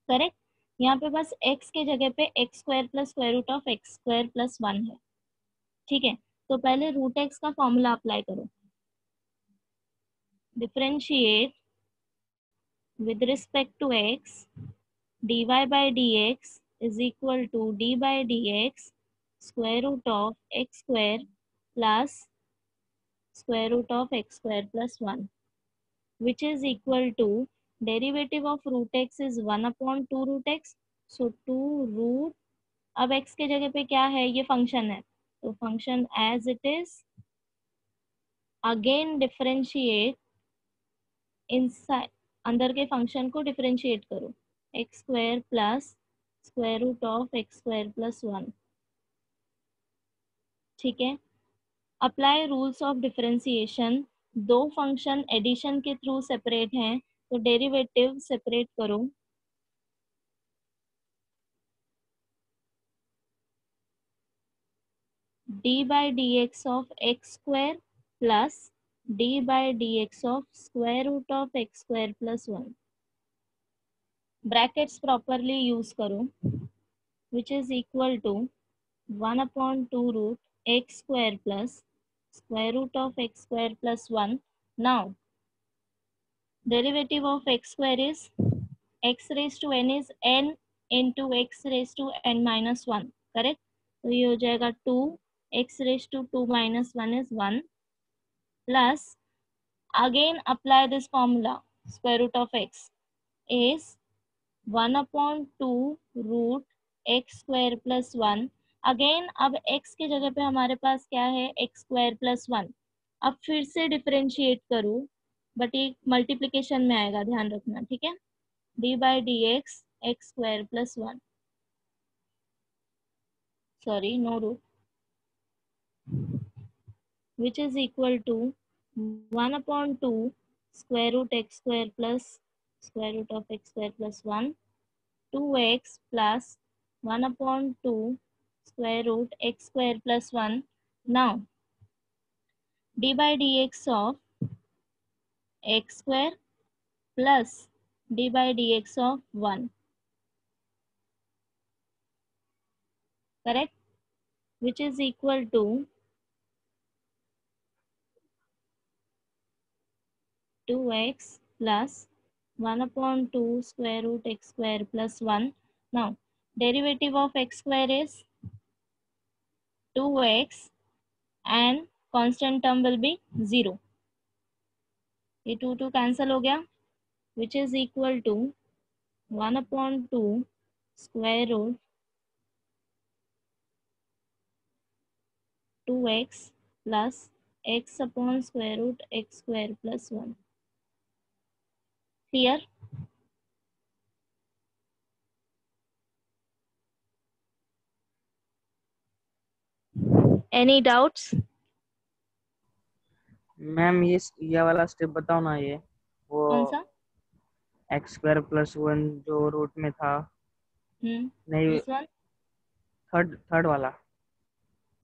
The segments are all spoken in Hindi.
करेक्ट। यहाँ पे बस x के जगह पे x square plus square root of x square plus 1 है। ठीक है, तो पहले रूट एक्स का फॉर्मूला अप्लाई करो। Differentiate with respect to x, dy by dx is equal to d by dx square root of x square plus square root of x square plus 1, which is equal to derivative of root x is 1 upon 2 root x. So 2 root, अब x के जगह पे क्या है, ये फंक्शन है, तो function as it is, again differentiate inside, अंदर के फंक्शन को डिफरेंशिएट करो, x square plus square root of x square plus 1। ठीक है, अप्लाई रूल्स ऑफ डिफरेंशिएशन। दो फंक्शन एडिशन के थ्रू सेपरेट हैं, तो डेरिवेटिव सेपरेट करो। D by D x of x square plus D by D x of square root of x square plus 1। Brackets properly use करो, which is equal to 1 upon 2 root x square plus square root of x square plus 1. Now, derivative of x square is x raised to n is n into x raised to n minus 1. Correct? तो ये हो जाएगा 2, x raised to 2 minus 1 is 1 plus, again apply this formula, square root of x is 1 upon 2 root x square plus 1। Again अब x के जगह पे हमारे पास क्या है, x स्क्वायर प्लस 1। अब फिर से डिफरेंशिएट करूँ, बट ये मल्टीप्लीकेशन में आएगा, ध्यान रखना। ठीक है, d by D x x square plus 1, sorry no root, which is equal to 1 upon 2 square root x square plus square root of x square plus 1, 2x plus 1 upon 2 square root x square plus 1. Now, d by dx of x square plus d by dx of 1. Correct? Which is equal to 2x plus 1 upon 2 square root x square plus 1. Now, derivative of x square is 2x and constant term will be 0. ये 2 cancel हो गया, which is equal to 1 upon 2 square root 2x plus x upon square root x square plus 1. Clear? Any doubts? Ma'am ये वाला स्टेप बताओ ना, ये वो कौन सा? एक्स स्क्वायर प्लस 1 जो रूट में था। नहीं, this one, थर्ड वाला।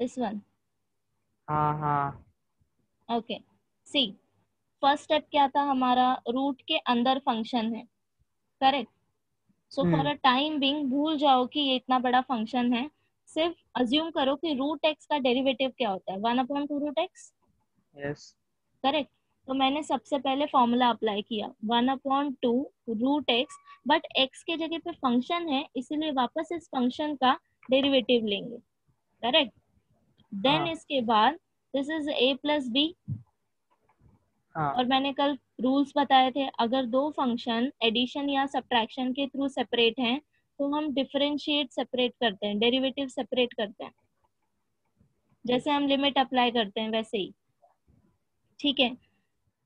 this one. हाँ हाँ। Okay. See, फर्स्ट स्टेप क्या था हमारा, रूट के अंदर फंक्शन है। Correct? So for a time being भूल जाओ कि ये इतना बड़ा फंक्शन है, सिर्फ अज्यूम करो कि रूट एक्स का डेरिवेटिव क्या होता है, 1 upon 2 root x. Yes. Correct? तो मैंने सबसे पहले फॉर्मूला अप्लाई किया, 1 upon 2 root x, but x के जगह पे फंक्शन है, इसीलिए वापस इस फंक्शन का डेरिवेटिव लेंगे। करेक्ट? देन हाँ इसके बाद this is a plus b, हाँ। और मैंने कल रूल्स बताए थे, अगर दो फंक्शन एडिशन या सब्ट्रैक्शन के थ्रू सेपरेट हैं तो हम डिफरेंशिएट सेपरेट करते हैं, डेरिवेटिव सेपरेट करते हैं, जैसे हम लिमिट अप्लाई करते हैं वैसे ही। ठीक है,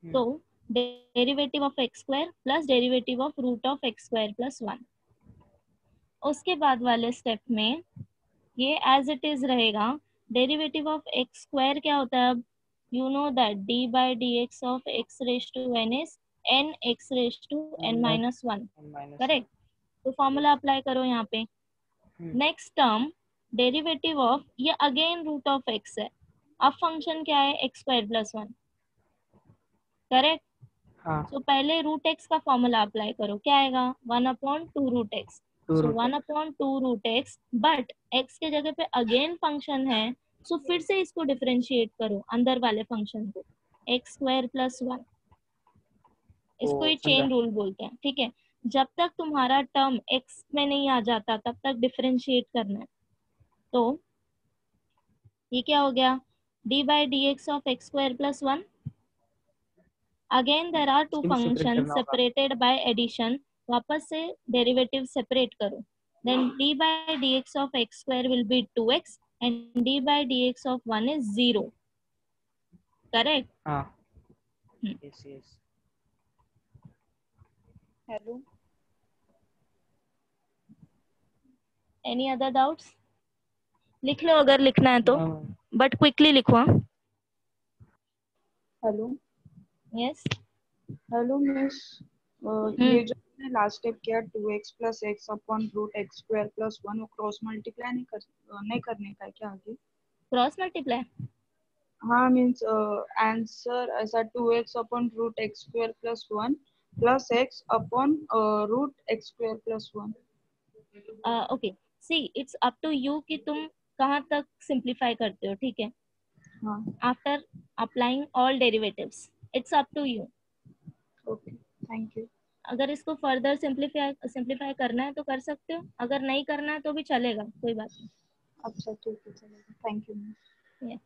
तो derivative of x square plus derivative of root of x square plus 1। उसके बाद वाले स्टेप में ये एज इट इज रहेगा। डेरिवेटिव ऑफ एक्स स्क्वायर क्या होता है, अब you know that d by D x of x raise to n is n x raise to n minus 1। Correct? तो फॉर्मूला अप्लाई करो यहाँ पे। नेक्स्ट टर्म डेरिवेटिव ऑफ, ये अगेन रूट ऑफ एक्स है, अब फंक्शन क्या है, एक्स स्क्वायर प्लस 1। करेक्ट? हाँ सो पहले रूट एक्स का फॉर्मूला अप्लाई करो, क्या आएगा 1/2 root x. Two so root one upon two root x, but x के जगह पे अगेन फंक्शन है, सो फिर से इसको डिफरेंशिएट करो अंदर वाले फंक्शन को, x² + 1। ओ इसको ही समझा। चेन रूल बोलते हैं, ठीक है। जब तक तुम्हारा टर्म एक्स में नहीं आ जाता तब तक डिफरेंशिएट करना है। तो ये क्या हो गया, d/dx(x²+1). Again there are to इसके भी सेपरेट फंक्शन करना होगा। सेपरेटेड बाय एडिशन, वापस से डेरिवेटिव सेपरेट करो। Then d/dx(x²) will be 2x and d/dx(1) is 0। Correct. हाँ yes yes. Hello. Any other doubts? लिख लो अगर लिखना है तो, हाँ बट क्विकली लिखो। हेलो। यस। हेलो मिस, ये जो हमने लास्ट स्टेप किया 2x + x/√x² + 1, वो क्रॉस मल्टीप्लाई नहीं करने का है क्या आगे? Cross multiply? हाँ मीन्स आंसर ऐसा 2x/√x² + 1 + x/√x² + 1। Okay, see it's up to you कि तुम कहाँ तक सिंप्लीफाई करते हो, ठीक है। हाँ after applying all derivatives, it's up to you. Okay, thank you. अगर इसको फर्दर सिंप्लीफाई करना है तो कर सकते हो, अगर नहीं करना है तो भी चलेगा, कोई बात अच्छा ठीक है, चलेगा, थैंक यू मिस। नहीं।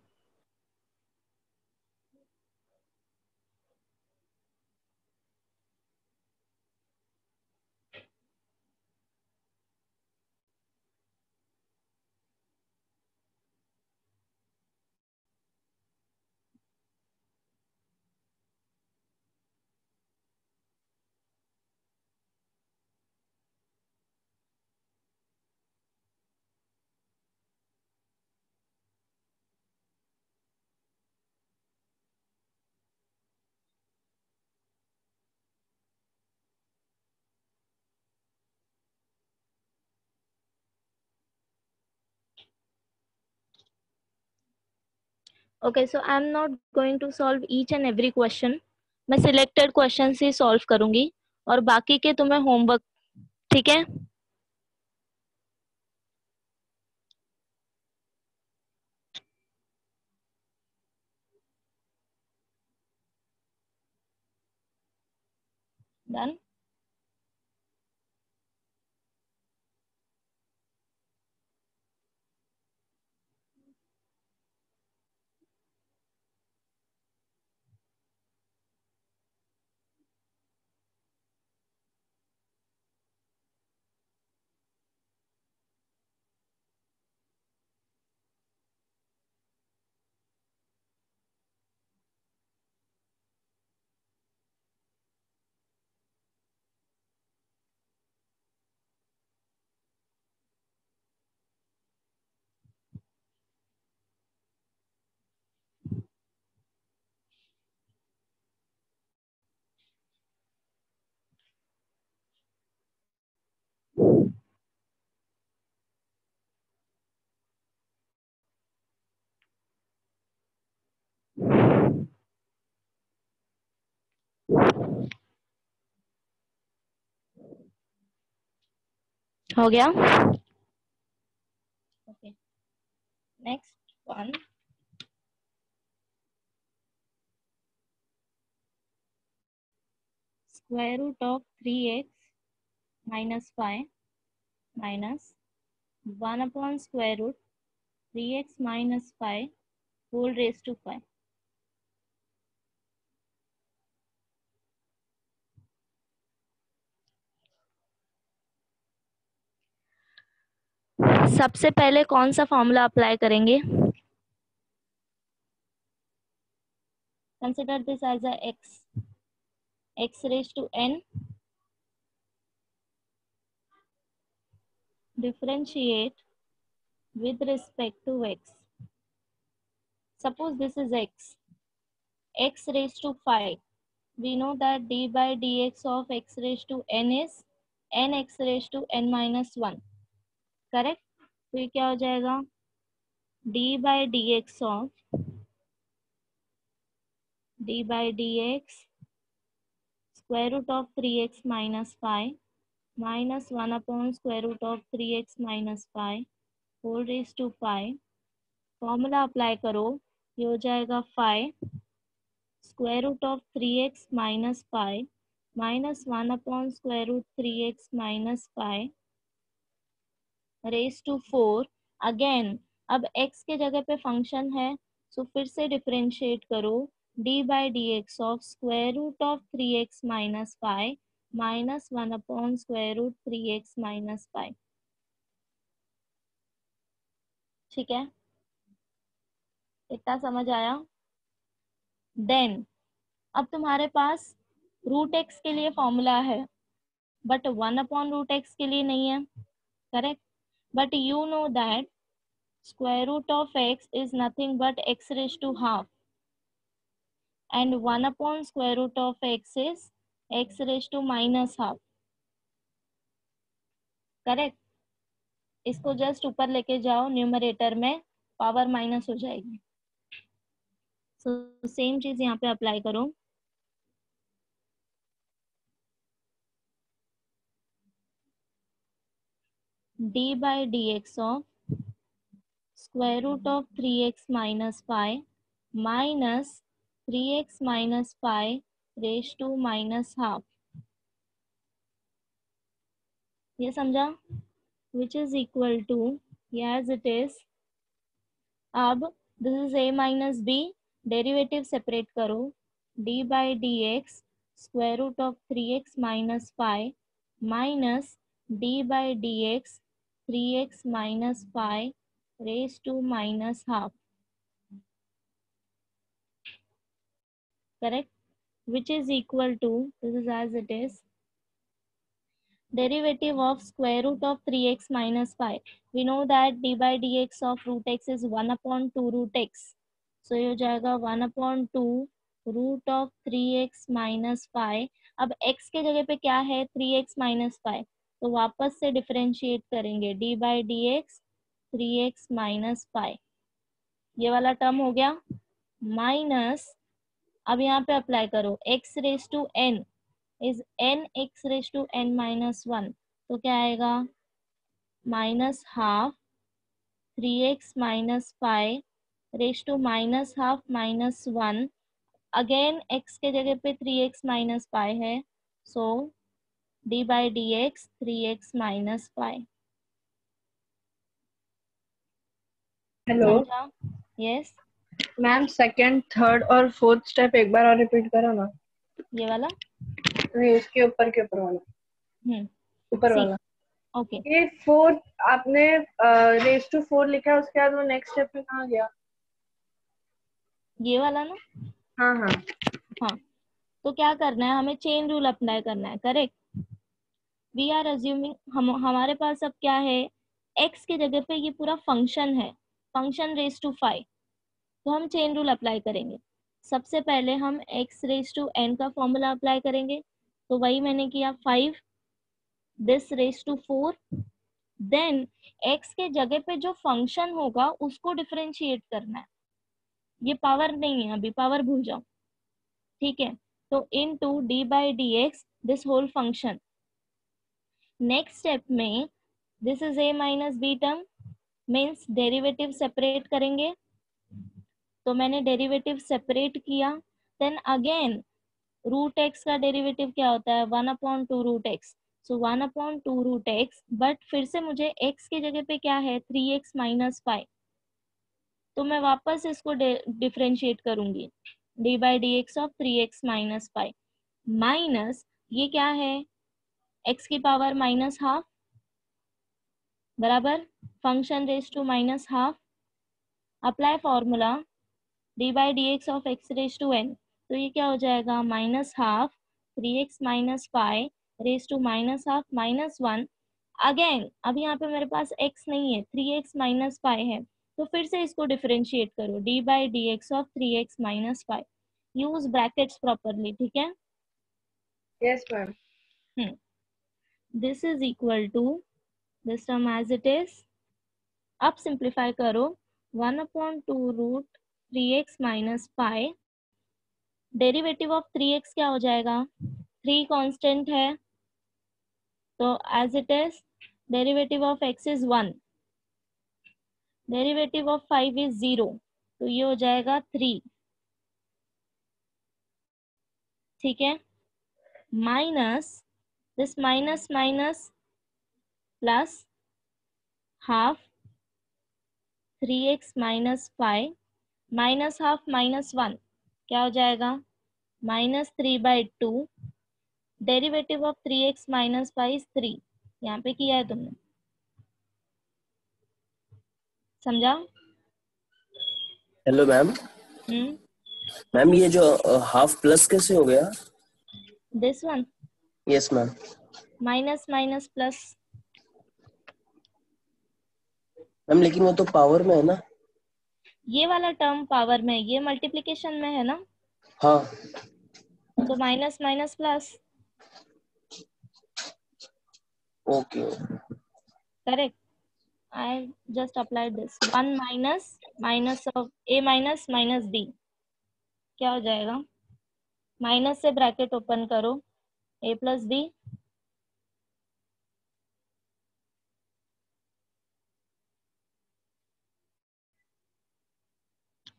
Okay, so I am not going to solve each and every question. मैं सिलेक्टेड क्वेश्चन ही सॉल्व करूंगी और बाकी के तुम्हें होमवर्क, ठीक है। डन। हो गया। Okay, next one. Square root of 3x - 5 minus 1/√3x - 5 whole raised to 5। सबसे पहले कौन सा फॉर्मूला अप्लाई करेंगे? Consider this as a x raised to n, differentiate with respect to x. Suppose this is x raised to 5. We know that d/dx of x raised to n is nx raised to n minus 1, correct. तो ये क्या हो जाएगा, d/dx of square root of 3x minus 5 minus 1 upon square root of 3x minus 5 whole raised to 5. Formula apply करो, ये हो जाएगा 5 square root of 3x minus 5 minus 1 upon square root 3x minus 5 raise to 4. Again अब x के जगह पे फंक्शन है, सो फिर से डिफरेंशिएट करो, d by D x of square root of 3x minus 5 minus 1 upon square root 3x minus 5. ठीक है, इतना समझ आया? देन अब तुम्हारे पास रूट एक्स के लिए फॉर्मूला है बट 1 अपॉन रूट एक्स के लिए नहीं है, correct? But you know that square root of x is nothing but x raised to half and 1 upon square root of x is x raised to minus half, correct? इसको जस्ट ऊपर लेके जाओ, न्यूमरेटर में पावर माइनस हो जाएगी. सो सेम चीज यहाँ पे अप्लाई करो. d by dx of square root of 3x minus 5 minus 3x minus 5 raised to minus half. ये समझा? which is equal to, as it is. अब this is a minus b, derivative separate करो, d by dx square root of 3x minus 5 minus d by dx 3x minus 5 raised to minus half, correct? which is equal to, this is as it is, derivative of square root of 3x minus 5. We know that d by dx of root x is 1 upon 2 root x. So ये हो जाएगा 1 upon 2 root of 3x minus 5. अब x के जगह पे क्या है? 3x minus 5. तो वापस से डिफरेंशिएट करेंगे, d by dx 3x minus 5. ये वाला टर्म हो गया. माइनस अब यहाँ पे अप्लाई करो, x raised to n is n x raised to n minus 1. तो क्या आएगा? Minus half 3x minus 5 raised to minus half minus 1. Again x के जगह पे 3x minus 5 है, सो d by dx 3x minus 5. Hello yes, ma'am, second third और फोर्थ स्टेप एक बार और रिपीट करो ना. ये वाला नहीं, उसके ऊपर के ऊपर वाला, ऊपर वाला. ओके. ये फोर्थ आपने रेज टू 4 लिखा है, उसके बाद वो नेक्स्ट स्टेप में कहाँ गया? ये वाला ना, हाँ हाँ हाँ. तो क्या करना है, हमें चेन रूल अप्लाई करना है, करेक्ट? वी आर अज्यूमिंग, हमारे पास अब क्या है, x के जगह पे ये पूरा फंक्शन है, फंक्शन रेज टू 5. तो हम चेन रूल अप्लाई करेंगे. सबसे पहले हम x रेज टू n का फॉर्मूला अप्लाई करेंगे, तो वही मैंने किया, 5 this raise to 4. Then x के जगह पे जो फंक्शन होगा उसको डिफरेंशिएट करना है. ये पावर नहीं है, अभी पावर भूल जाओ, ठीक है? तो into d by D X this whole function. Next step में this is a minus B term, means derivative separate करेंगे. तो मैंने डेरिवेटिव सेपरेट किया. देन अगेन रूट एक्स का डेरिवेटिव क्या होता है? 1 upon 2 root X. So 1 upon 2 root x, but फिर से मुझे x के जगह पे क्या है? 3x minus 5. तो मैं वापस इसको डिफरेंशिएट करूंगी, d by D x of 3x minus 5 minus ये क्या है? x की पावर माइनस हाफ बराबर function raise to minus half. Apply formula, d by D x of x raise to n. तो ये क्या हो जाएगा? Minus half 3x minus 5 raise to minus half minus 1. Again अब यहाँ पे मेरे पास x नहीं है, 3x माइनस 5 है, तो फिर से इसको डिफरेंशिएट करो, d by D x of 3x minus 5. Use brackets properly, ठीक है? Yes ma'am. This is equal to this term as it is. अब सिंप्लीफाई करो, 1 upon 2 root 3x minus 5. Derivative of 3x क्या हो जाएगा? 3 कांस्टेंट है, तो as it is derivative of x is 1, derivative of 5 is 0, तो ये हो जाएगा 3। ठीक है, minus this minus minus plus half 3x minus 5 minus half minus 1 क्या हो जाएगा, -3/2। Derivative of 3x minus 5 is 3। यहाँ पे किया है तुमने, समझा? Hello ma'am. मैम ये जो हाफ प्लस कैसे हो गया? This one yes ma'am. Minus minus plus. Ma'am लेकिन वो तो पावर में है ना? ये वाला टर्म पावर में, ये मल्टीप्लिकेशन में है ना, हाँ। तो minus minus plus. Okay. Correct, I just applied this 1 minus minus of a minus minus b क्या हो जाएगा, माइनस से ब्रैकेट ओपन करो a प्लस b,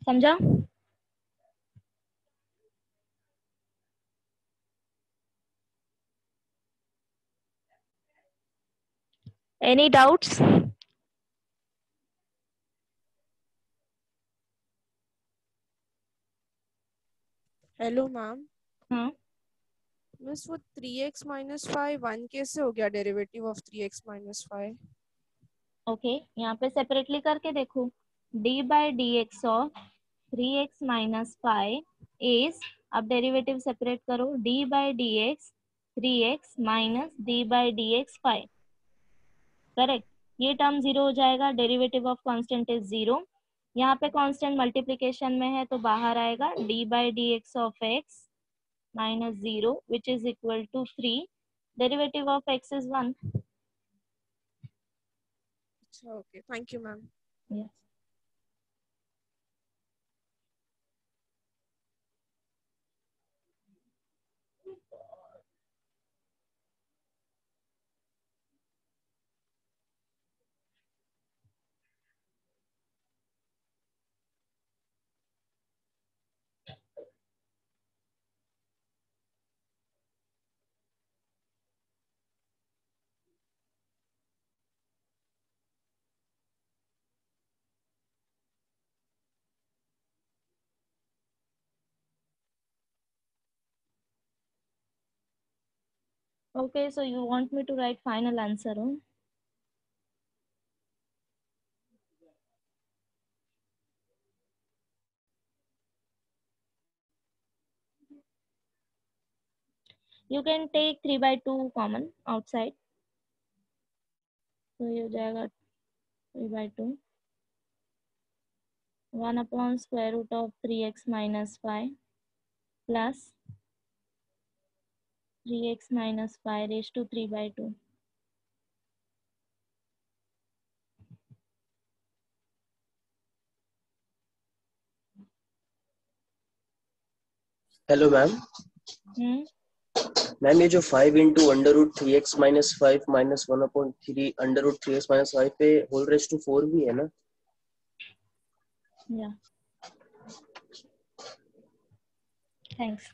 समझा? Any doubts? Hello ma'am. हाँ, मिस वो 3x माइनस 5 1 कैसे हो गया derivative of 3x minus 5? Okay, यहाँ पे सेपरेटली करके देखो, d by D x of 3x minus 5 is, अब डेरिवेटिव सेपरेट करो, d by D x 3x minus d by D x 5। Correct, ये टर्म 0 हो जाएगा, डेरिवेटिव ऑफ कांस्टेंट इज 0। यहाँ पे कांस्टेंट मल्टीप्लिकेशन में है तो बाहर आएगा d by D x of x minus 0 which is equal to 3, derivative of x is 1। अच्छा okay, thank you ma'am. Yes. Okay, so you want me to write final answer, huh? You can take 3/2 common outside, तो ये हो जाएगा 3/2, 1 upon square root of 3x minus 5 plus 3x minus 5 raised to 3/2. Hello ma'am. Ma'am ये जो 5 into under root 3x minus 5 minus 1/3 under root 3x minus 5 पे होल रेज टू 4 भी है ना? Yeah, thanks.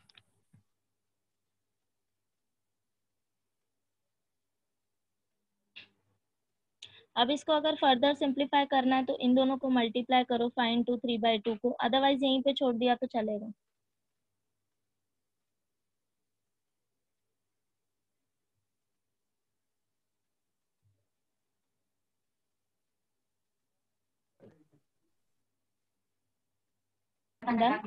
अब इसको अगर फर्दर सिंप्लीफाई करना है तो इन दोनों को मल्टीप्लाई करो 5 इंटू 3/2 को, अदरवाइज यहीं पे छोड़ दिया तो चलेगा। Done?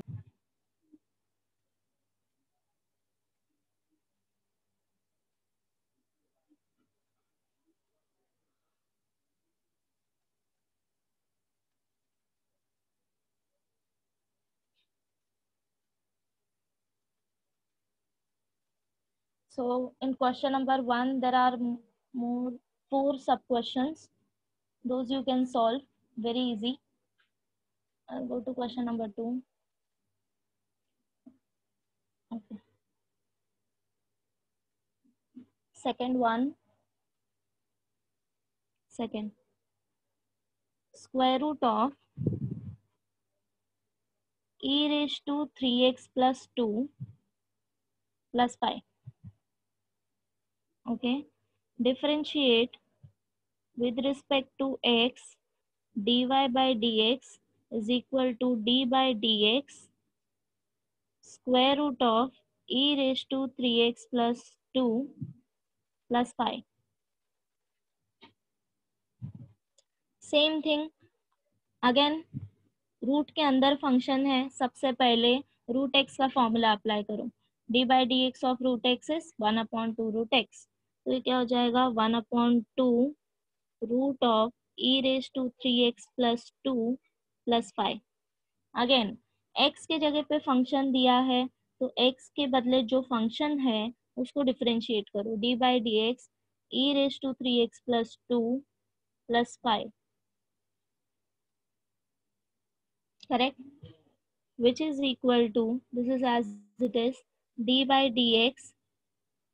So in question number 1 there are more 4 sub questions, those you can solve very easy. I'll go to question number 2. Okay. second one, second square root of e raised to 3x plus 2 plus 5. Okay, differentiate with respect to x, dy by dx is equal to d by dx square root of e raised to 3x plus 2 plus 5. Same thing again, root के अंदर फंक्शन है, सबसे पहले रूट एक्स का फॉर्मूला अप्लाई करो. D by D x of root x is 1/2 root x. तो ये क्या हो जाएगा 1/2 root of e raise to 3x plus 2 plus 5. Again x के जगह पे फंक्शन दिया है तो x के बदले जो फंक्शन है उसको डिफरेंशिएट करो. D by D x e raise to 3x plus 2 plus 5. correct, which is equal to, this is as it is, d by dx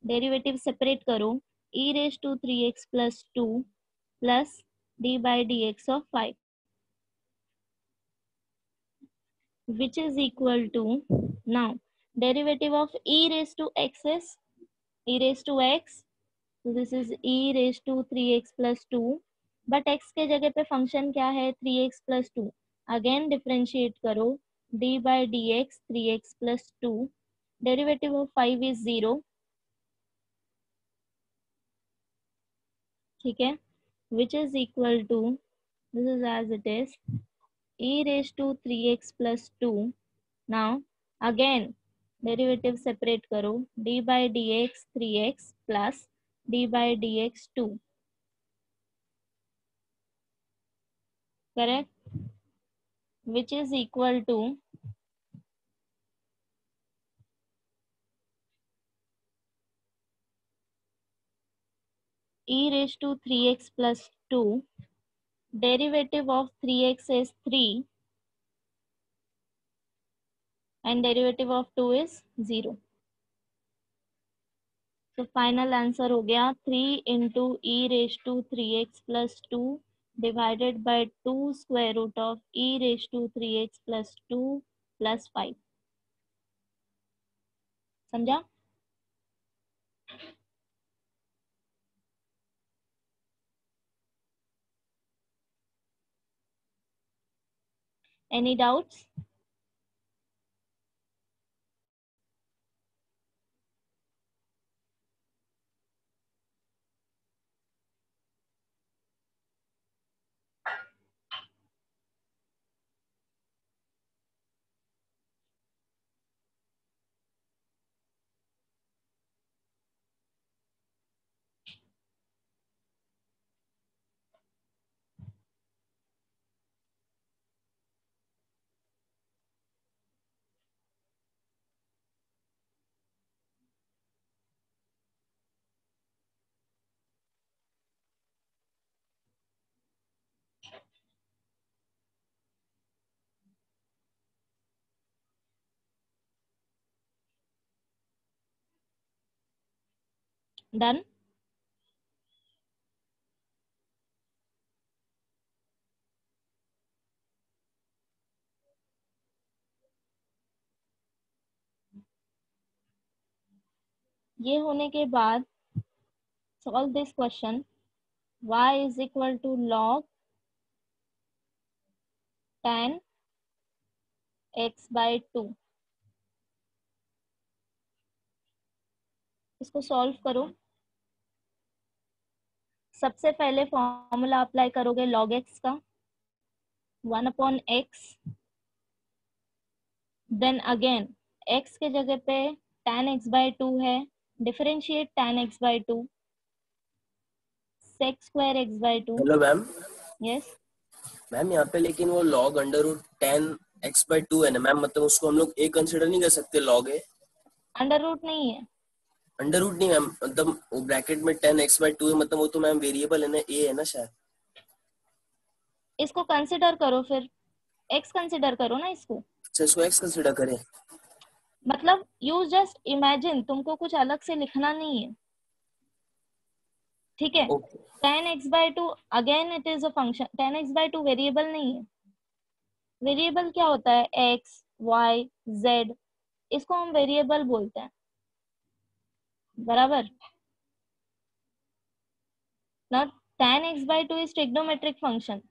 derivative separate करो, e raised to 3x plus 2 plus d by dx of 5, which is equal to, now derivative of e raised to x is e raised to x, so this is e raised to 3x plus 2, but x के जगह पे फंक्शन क्या है 3x plus 2. अगेन डिफरेंशिएट करो, d by dx 3x plus 2, derivative of 5 is 0. ठीक है, which is equal to, this is as it is, e raised to 3x plus 2. now again derivative separate करो, d by dx 3x plus d by dx 2. correct, which is equal to, e raised to 3x plus 2, derivative of 3x is 3 and derivative of 2 is 0. तो फाइनल आंसर हो गया 3 into e raised to 3x plus 2 divided by 2 square root of e raised to 3x plus 2 plus 5. समझा? Any doubts? Done? ये होने के बाद solve this question. y is equal to log tan x by 2. इसको सॉल्व करो. सबसे पहले फॉर्मूला अप्लाई करोगे log x का 1/x, देन अगेन x के जगह पे tan x by 2 है, differentiate tan x by 2, sec square x by 2. Hello ma'am. Yes ma'am यहाँ पे लेकिन वो log under root 10 x by 2 है ना मैम, मतलब उसको हम लोग a कंसिडर नहीं कर सकते. log a अंडर रूट नहीं है. अंडर रूट नहीं मैम, मतलब वो ब्रैकेट में 10 x by 2 है, मतलब वो तो मैम वेरिएबल है ना, a है ना शायद. इसको कंसिडर करो, फिर x कंसिडर करो ना इसको. अच्छा इसको x कंसिडर करें. मतलब यू जस्ट इमेजिन, तुमको कुछ अलग से लिखना नहीं है. ठीक है। Okay tan x/2 again it is a function, tan x/2 variable नहीं है। वेरिएबल क्या होता है? x, y, z, इसको हम वेरिएबल बोलते हैं, बराबर ना। tan x/2 is trigonometric function.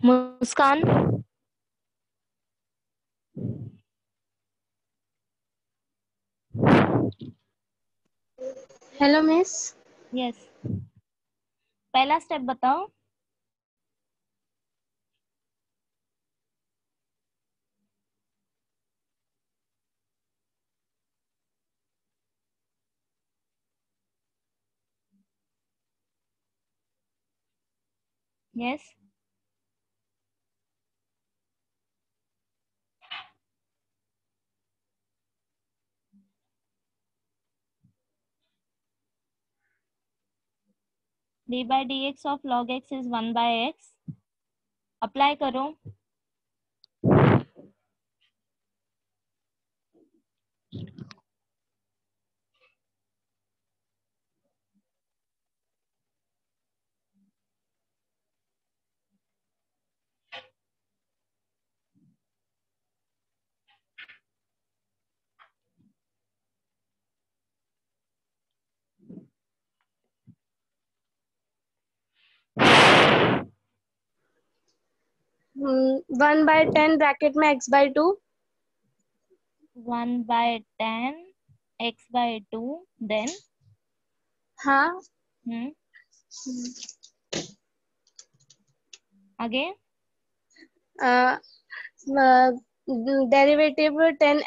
Muskan, hello miss. Yes, पहला स्टेप बताओ। Yes, d by dx of log x is 1 by x। Apply करो। वन बाय 10 ब्रैकेट में x/2। 1 by 10 x/2 then. हाँ। आगे डेरिवेटिव 10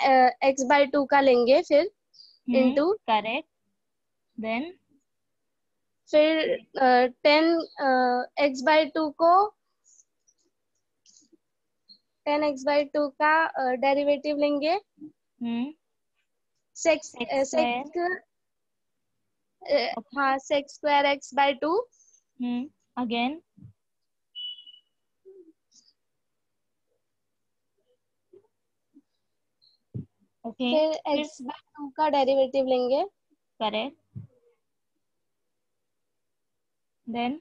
x/2 का लेंगे फिर इनटू। करेक्ट। देन फिर 10 x/2 को 10 x/2 का डेरिवेटिव लेंगे। सेक्स x हाँ sex square x/2। Again okay. फिर x/2 का डेरिवेटिव लेंगे। करेक्ट। देन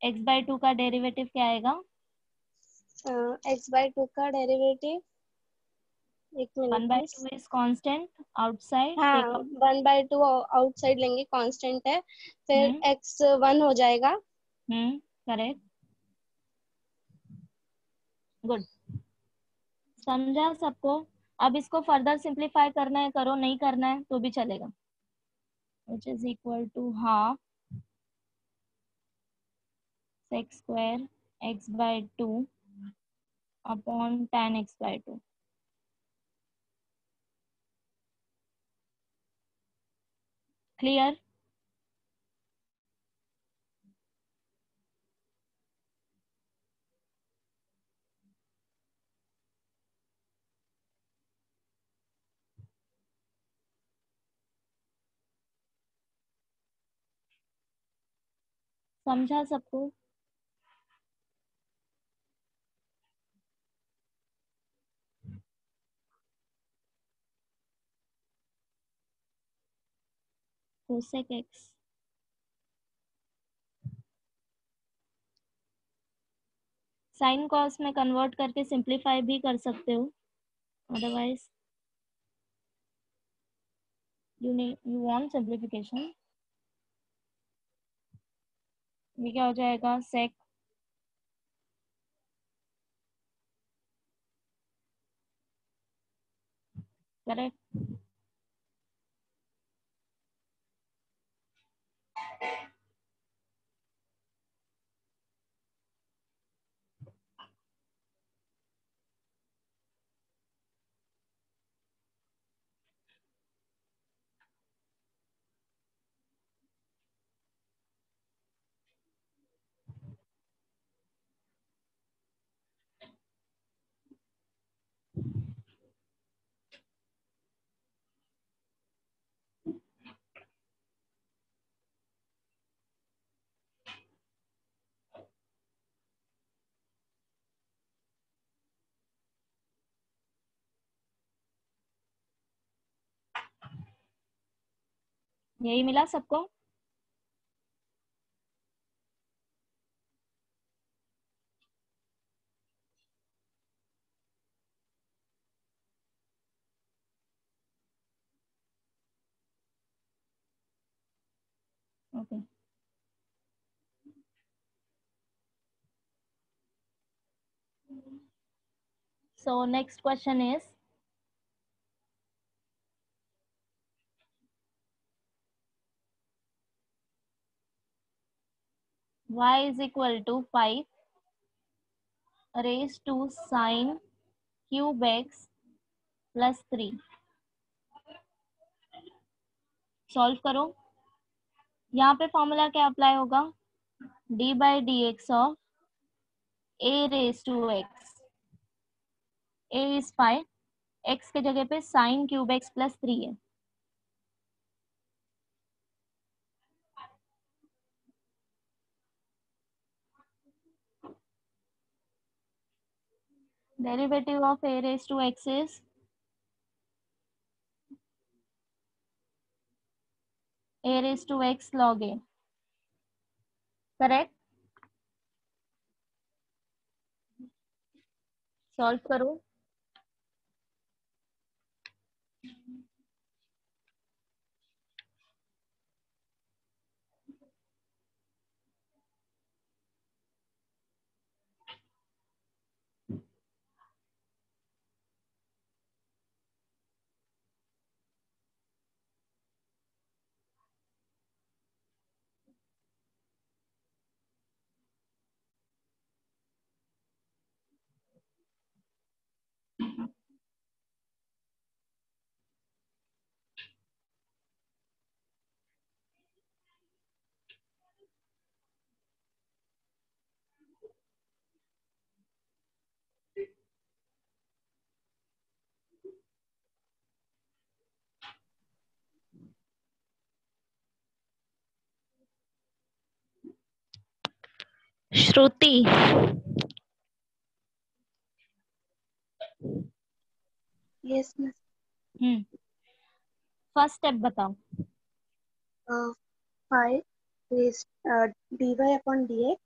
x/2 का डेरिवेटिव क्या आएगा? x/2 का derivative 1 minute by miss. 2 is constant outside, हाँ take out। 1/2 आउटसाइड लेंगे, कांस्टेंट है। फिर x 1 हो जाएगा। करेक्ट। गुड, समझा सबको। अब इसको फर्दर सिंप्लीफाई करना है करो, नहीं करना है तो भी चलेगा। Which is equal to half sec square x by 2 upon tan x by 2। Clear? समझा सबको? कोसेक एक्स साइन कॉस में कन्वर्ट करके सिंप्लीफाई भी कर सकते हो, अदरवाइज यू वांट सिंप्लीफिकेशन। ये क्या हो जाएगा, सेक करेक्ट। यही मिला सबको? Okay, so next question is y is equal to 5 raised to sin cube x plus 3। Solve करो। यहाँ पे फॉर्मूला क्या अप्लाई होगा, d by D x of a raise to x। a इज 5, x के जगह पे sin क्यूब x प्लस 3 है। Derivative of a raise to x is a raise to x log a, correct. Solve करो। Shruti, yes miss. First step बताओ। 5 raised dy upon dx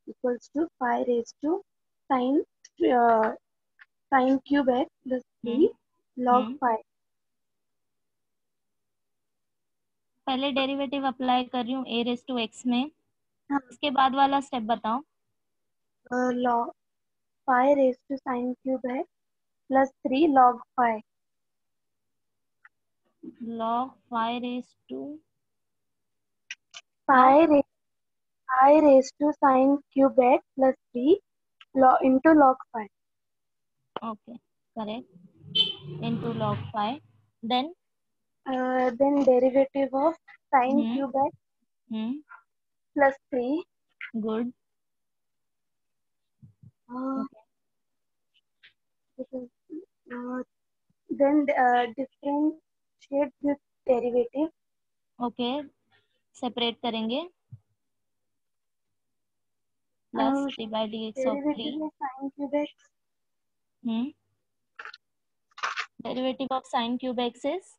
equals to 5 raised to sin sin cube x plus 3 log 5। पहले डेरिवेटिव अप्लाई कर रही हूँ a रेज टू x में, हाँ, इसके बाद वाला स्टेप बताओ। log 5 raised to sine cube x plus 3 log 5. log 5 raised to 5 raised to sine cube x plus 3 into log 5. okay, correct, into log 5. Then Then derivative of sine hmm, cube x hmm, plus 3. good. Uh, Okay. Then differentiate with derivative. Okay, separate करेंगे. Plus D by D x of 3. Derivative of sine cube x. Derivative of sine cube x is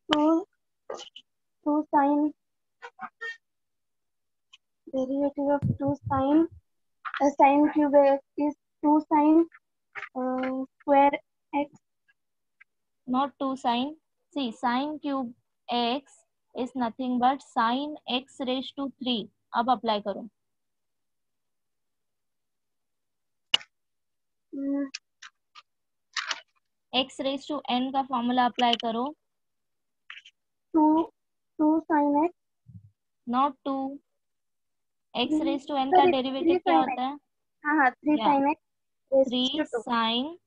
2 sine. Derivative of 2 sine. Sine cube x is 2 sine square x. Not 2 sine. See sine cube x is nothing but sine x raise to 3. अब अप्लाई करो. एक्स रेज टू एन का फॉर्मूला अप्लाई करो. 2 sine x. Not 2. X raise to n का Sorry, डेरिवेटिव 3 क्या sine होता x. है? हाँ, 3 या sine x raised 3 to 2 sine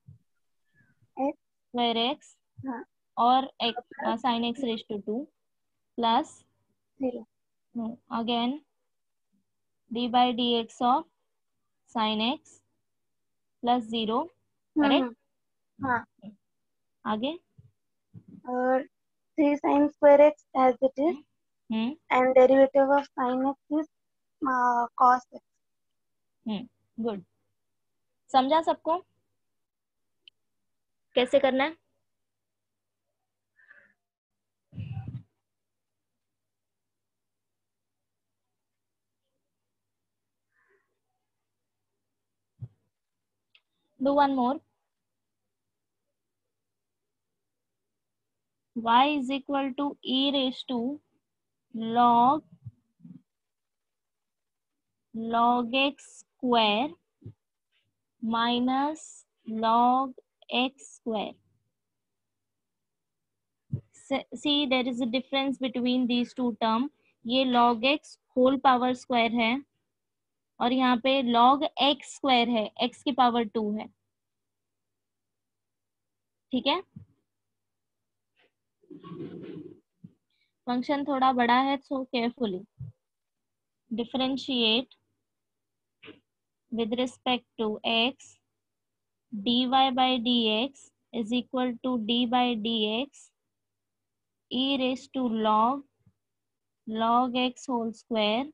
x. Square x हाँ, और sine x raise to 2 plus 0. Again d by D x of sine x plus 0. Correct. हाँ, आगे. और 3 sine square x as it is, and derivative of sine x is cos x. Good. समझा सबको कैसे करना है? Do one more. Y is equal to e raised to log x square minus log x square. See, there is a difference between these two term. ये log x whole power square है और यहाँ पे log x square है, x की पावर 2 है. ठीक है. फंक्शन थोड़ा बड़ा है, सो carefully differentiate with respect to x. dy by dx is equal to d by dx e raised to log x whole square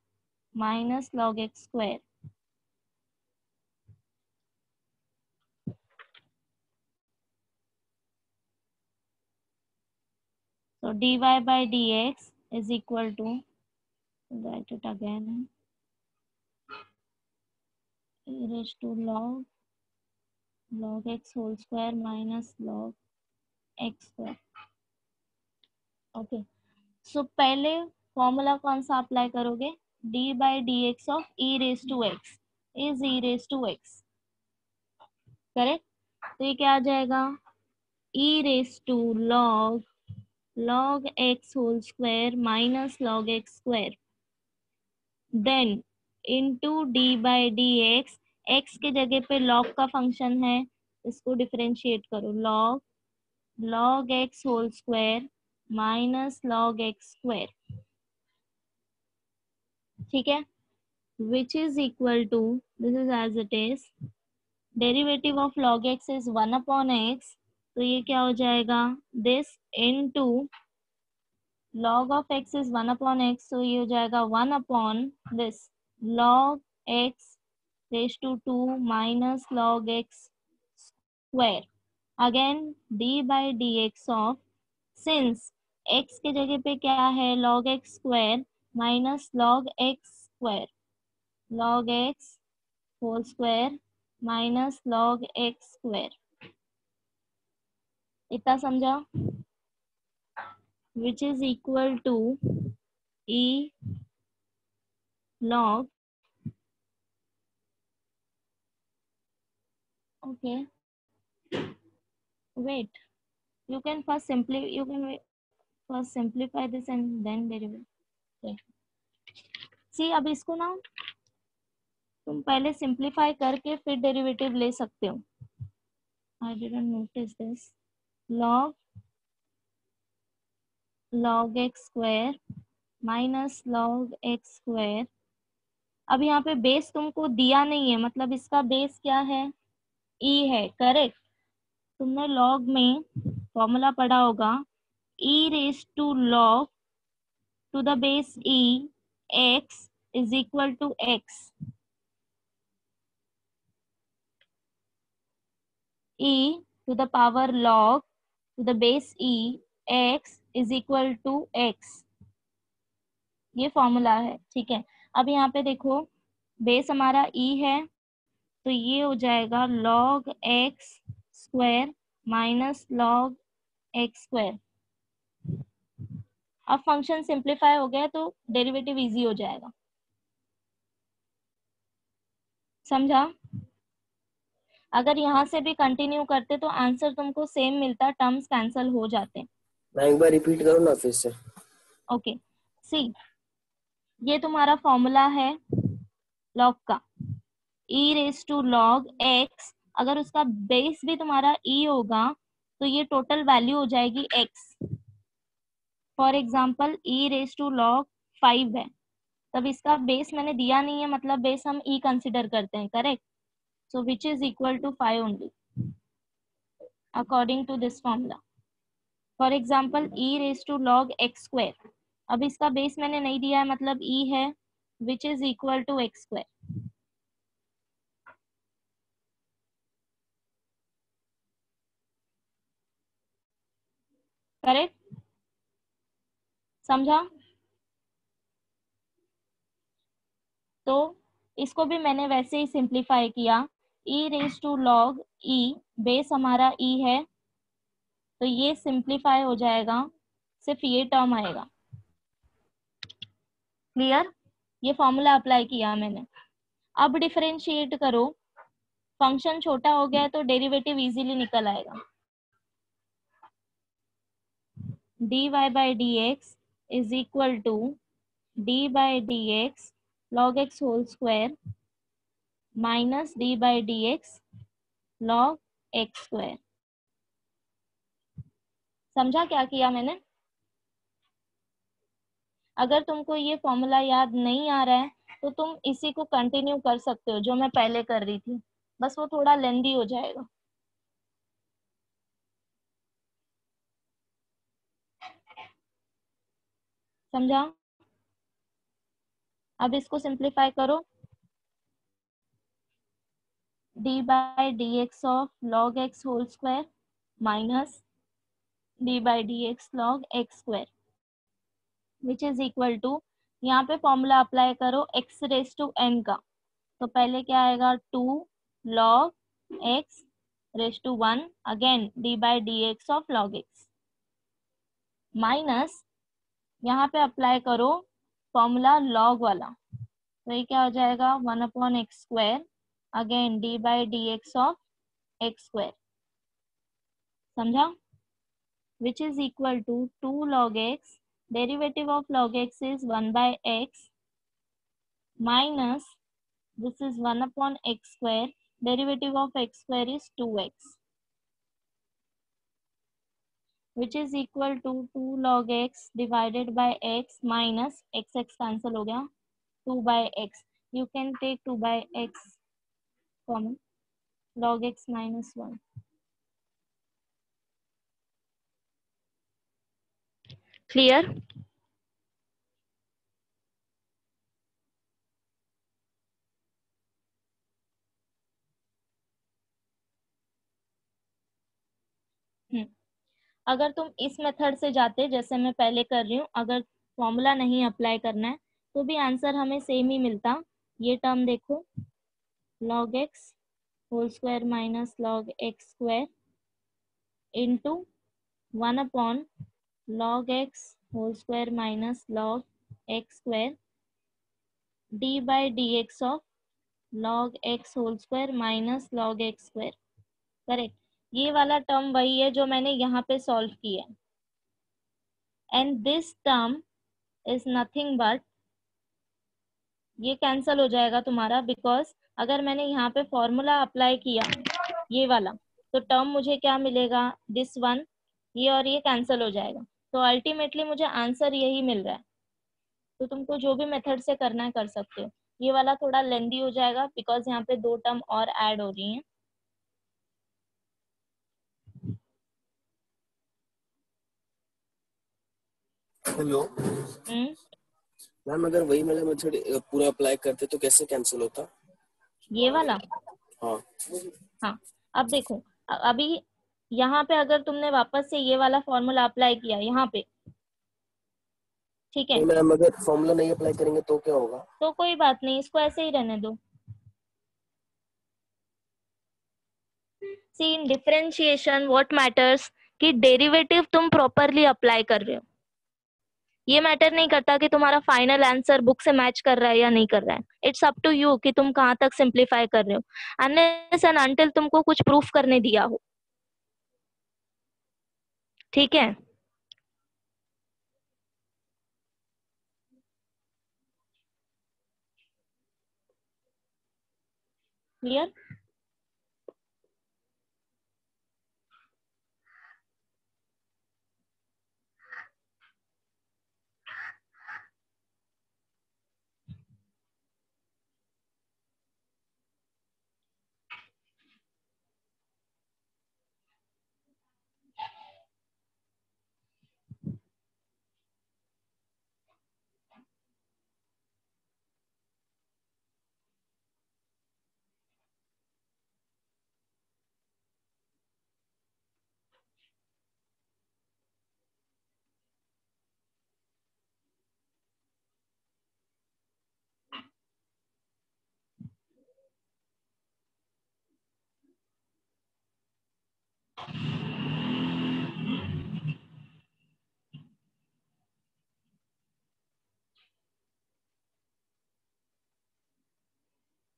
minus log x square. So dy by dx is equal to, write it again, e raised to log x whole square minus log x square. Okay. So पहले फॉर्मूला कौन सा अप्लाई करोगे? d by D x of e raise to X is e raise to X. Correct. तो ये क्या आ जाएगा? e raise to log x whole square minus log x square then into d by D X. x के जगह पे log का फंक्शन है, इसको डिफरेंशिएट करो. log x whole square minus log x square. ठीक है. which is equal to, this is as it is, derivative of log x is 1 upon x. तो ये क्या हो जाएगा? this into log of x is 1 upon x, so ये हो जाएगा 1 upon this log x raised to 2 minus log x square. again d by dx of, since x के जगह पे क्या है? log x square minus log x square, log x whole square minus log x square. इतना समझा? which is equal to e log Okay, wait, you can first simplify this and then derivative. Okay. See, अब इसको ना तुम पहले सिंप्लीफाई करके फिर डेरिवेटिव ले सकते हो. I didn't notice this. log x square minus log x square. अब यहाँ पे बेस तुमको दिया नहीं है, मतलब इसका बेस क्या है, e है. करेक्ट. तुमने log में फॉर्मूला पढ़ा होगा, e raise to log to the base e x is equal to x. e to the power log to the base e x is equal to x. ये फॉर्मूला है. ठीक है. अब यहाँ पे देखो, बेस हमारा e है, तो ये हो जाएगा log x square minus log x square. अब फंक्शन सिंप्लीफाई हो गया तो डेरिवेटिव इजी हो जाएगा. समझा? अगर यहाँ से भी कंटिन्यू करते तो आंसर तुमको सेम मिलता, टर्म्स कैंसल हो जाते. मैं एक बार रिपीट करूँ ना फिर से. ओके. सी, ये तुम्हारा फॉर्मूला है लॉग का, e raise to log x. अगर उसका बेस भी तुम्हारा e होगा तो ये टोटल वैल्यू हो जाएगी x. For example e raise to log 5 है, तब इसका बेस मैंने दिया नहीं है, मतलब बेस हम e कंसिडर करते हैं. Correct. So which is equal to 5 only according to this formula. For example e raise to log x square. अब इसका बेस मैंने नहीं दिया है, मतलब e है, which is equal to x square. Correct. समझा? तो इसको भी मैंने वैसे ही सिंप्लीफाई किया. e raise to log e, base हमारा e है, तो ये सिंप्लीफाई हो जाएगा, सिर्फ ये टर्म आएगा. क्लियर? ये फॉर्मूला अप्लाई किया मैंने. अब डिफरेंशिएट करो, फंक्शन छोटा हो गया है तो डेरिवेटिव इजीली निकल आएगा. dy by dx is equal to d by dx log x whole square minus d by dx log x square. समझा क्या किया मैंने? अगर तुमको ये फॉर्मूला याद नहीं आ रहा है तो तुम इसी को कंटिन्यू कर सकते हो, जो मैं पहले कर रही थी, बस वो थोड़ा लेंदी हो जाएगा. समझा? अब इसको सिंप्लीफाई करो. d by dx of log x whole square minus d by dx log x square which is equal to, यहाँ पे फॉर्मूला अप्लाई करो x रेज टू n का, तो पहले क्या आएगा 2 log x raise to 1 again d by dx of log x minus यहाँ पे अप्लाई करो फॉर्मूला log वाला, तो ये क्या हो जाएगा 1 upon x square again d by dx of x square. समझा? which is equal to 2 log x, derivative of log x is 1 by x minus this is 1 upon x square, derivative of x square is 2x, which is equal to 2 log x divided by x minus x cancel हो गया, 2 by x. You can take 2 by x common, log x minus 1. Clear? अगर तुम इस मेथड से जाते जैसे मैं पहले कर रही हूँ, अगर फॉर्मूला नहीं अप्लाई करना है तो भी आंसर हमें सेम ही मिलता. ये टर्म देखो, log x whole square minus log x square into 1 upon log x whole square minus log x square d by dx of log x whole square minus log x square. Correct. ये वाला टर्म वही है जो मैंने यहाँ पे सॉल्व किया है, and this term is nothing but, ये कैंसल हो जाएगा तुम्हारा, बिकॉज अगर मैंने यहाँ पे फॉर्मूला अप्लाई किया ये वाला, तो टर्म मुझे क्या मिलेगा, दिस वन, ये और ये कैंसल हो जाएगा, तो अल्टीमेटली मुझे आंसर यही मिल रहा है। तो तुमको जो भी मेथड से करना है कर सकते हो। ये वाला थोड़ा लेंदी हो जाएगा बिकॉज यहाँ पे 2 टर्म और ऐड हो रही हैं। हेलो मैम, अगर वही वाला मेथड पूरा अप्लाई करते तो कैसे कैंसिल होता? ये वाला, हाँ हाँ, अब देखो, अभी यहाँ पे अगर तुमने वापस से ये वाला फॉर्मूला अप्लाई किया यहाँ पे, ठीक है, तो मैम अगर फॉर्मूला नहीं अप्लाई करेंगे तो क्या होगा? तो कोई बात नहीं, इसको ऐसे ही रहने दो। सी इन डिफरेंशिएशन व्हाट मैटर्स कि डेरिवेटिव तुम प्रॉपरली अप्लाई कर रहे हो। ये मैटर नहीं करता कि तुम्हारा फाइनल आंसर बुक से मैच कर रहा है या नहीं कर रहा है। इट्स अप टू यू कि तुम कहाँ तक सिंप्लीफाई कर रहे हो, अनलेस एंड अनटिल तुमको कुछ प्रूफ करने दिया हो। ठीक है, क्लियर?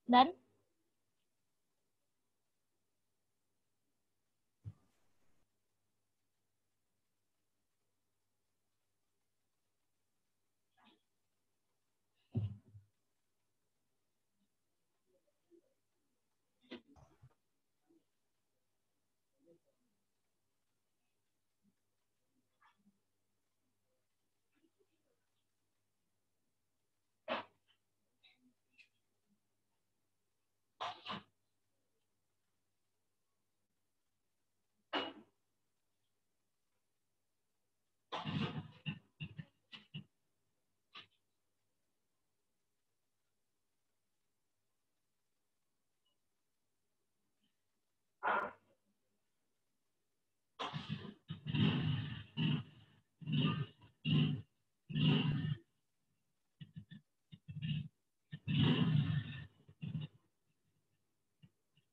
डन।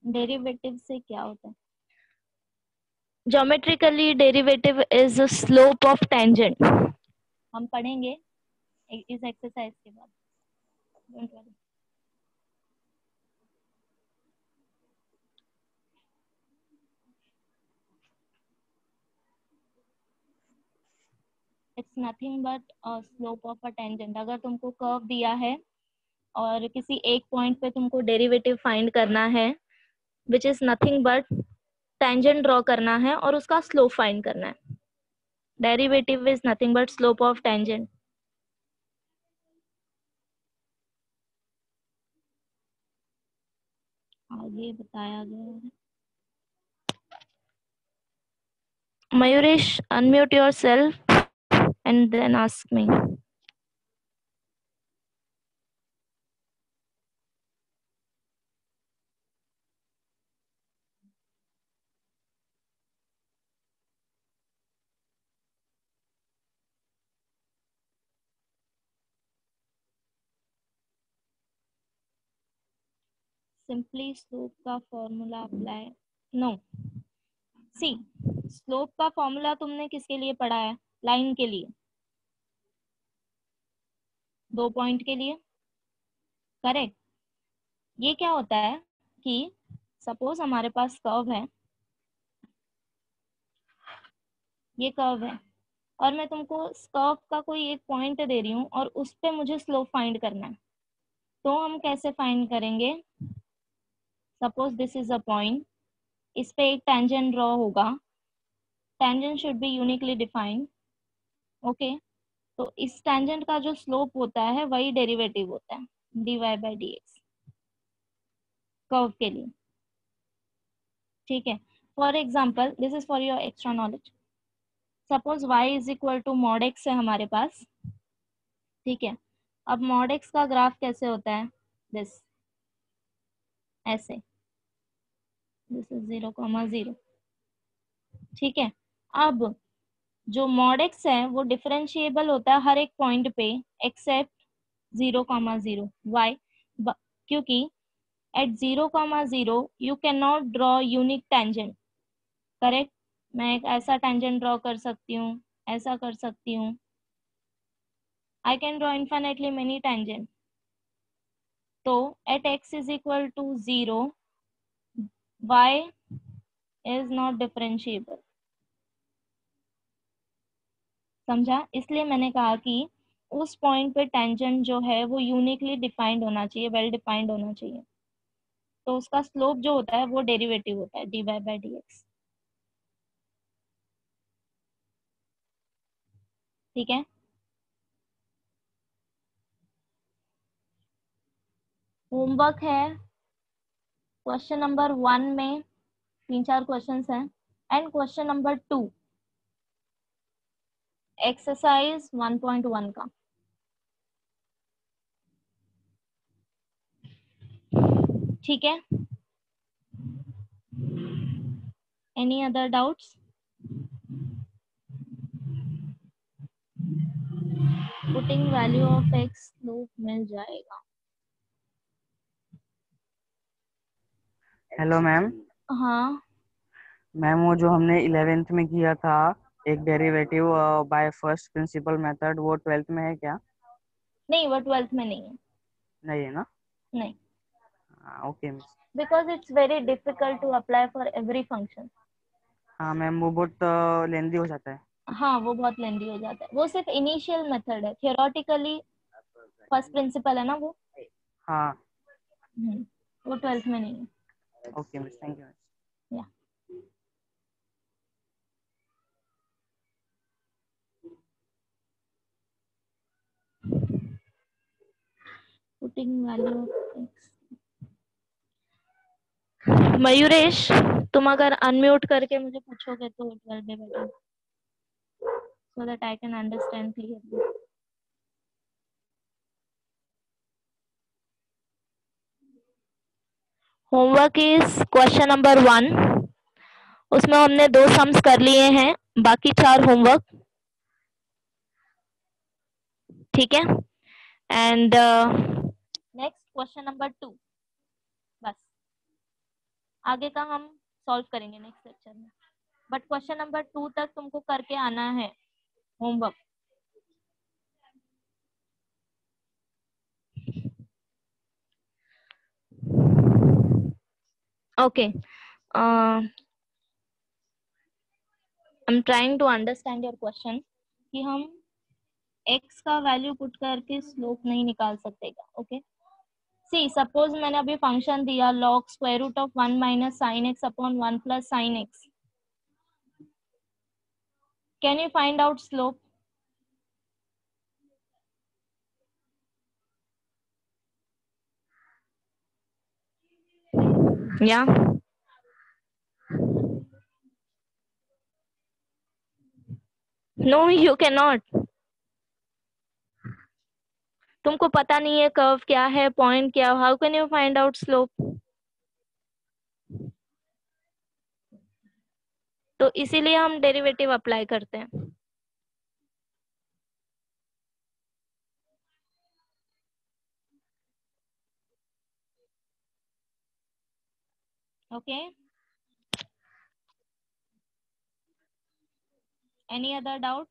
डेरिवेटिव से क्या होता है? Geometrically derivative is slope of tangent. हम पढ़ेंगे इस एक्सरसाइज के बाद, don't worry. It's nothing but slope of a tangent. अगर तुमको कर्व दिया है और किसी एक पॉइंट पे तुमको डेरिवेटिव फाइंड करना है, which is nothing but tangent draw करना है और उसका स्लोप फाइंड करना है। Derivative is nothing but slope of tangent. आगे बताया गया है। Mayuresh, unmute yourself and then ask me. Simply slope का फॉर्मूला अप्लाई, नो, सी स्लोप का फॉर्मूला तुमने किसके लिए पढ़ा है? लाइन के लिए, 2 पॉइंट के लिए, करेक्ट। ये क्या होता है कि सपोज हमारे पास कर्व है, ये कर्व है और मैं तुमको इस कर्व का कोई एक पॉइंट दे रही हूँ और उस पे मुझे स्लोप फाइंड करना है, तो हम कैसे फाइंड करेंगे? Suppose this is a point, इस पे एक टेंजेंट ड्रॉ होगा, tangent should be uniquely defined. Okay, तो इस टेंजेंट का जो स्लोप होता है वही डेरिवेटिव होता है dy by D x curve के लिए। ठीक है, for example this is for your extra knowledge. Suppose y is equal to mod x है हमारे पास। ठीक है, अब मॉड x का ग्राफ कैसे होता है? दिस ऐसे, दिस इज 0,0। ठीक है, अब जो मॉड x है वो डिफरेंशिएबल होता है हर एक पॉइंट पे एक्सेप्ट 0,0। वाई? क्योंकि at 0,0 you can not draw unique tangent. Correct, मैं एक ऐसा टेंजेंट ड्रॉ कर सकती हूँ, ऐसा कर सकती हूँ, I can draw infinitely many tangent. तो at x is equal to 0 y is not differentiable. समझा? इसलिए मैंने कहा कि उस पॉइंट पे टेंजेंट जो है वो यूनिकली डिफाइंड होना चाहिए, वेल डिफाइंड होना चाहिए, तो उसका स्लोप जो होता है वो डेरिवेटिव होता है dy बाई डी एक्स। ठीक है, होमवर्क है क्वेश्चन नंबर 1 में 3-4 क्वेश्चंस हैं एंड क्वेश्चन नंबर 2 एक्सरसाइज 1.1 का। ठीक है, any other doubts? Putting value of X slope मिल जाएगा। Hello ma'am. हाँ, मैम वो जो हमने 11th में किया था एक derivative by first principle method, वो 12th में है क्या? नहीं वो 12th में नहीं है। नहीं है ना? नहीं, okay miss. Because it's very difficult to apply for every function. हाँ मैम, वो बहुत लेंदी हो जाता है। हाँ वो बहुत लेंदी हो जाता है, वो सिर्फ इनिशियल मेथड है, थियोरेटिकली फर्स्ट प्रिंसिपल है ना वो। हाँ वो 12th में नहीं है। Okay miss, thank you miss. या putting value of X. Mayuresh, तुम अगर अनम्यूट करके मुझे पूछोगे तो it will be better so that I can understand clearly. Homework is question number 1, उसमें हमने 2 सम्स कर लिए हैं, बाकी 4 होमवर्क। ठीक है, एंड नेक्स्ट क्वेश्चन नंबर 2, बस आगे का हम सॉल्व करेंगे नेक्स्ट लेक्चर में, बट क्वेश्चन नंबर 2 तक तुमको करके आना है homework. Okay, I am trying to understand your question कि हम x का वैल्यू पुट करके स्लोप नहीं निकाल सकते क्या? ओके, सी सपोज मैंने अभी फंक्शन दिया log square root of 1 minus sine X upon 1 plus sine X, can you find out slope? या नो यू कैन नॉट, तुमको पता नहीं है कर्व क्या है, पॉइंट क्या, how can you find out slope? तो इसीलिए हम डेरिवेटिव अप्लाई करते हैं। Okay, any other doubts?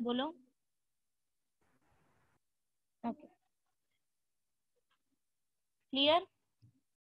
बोलो। Okay, clear?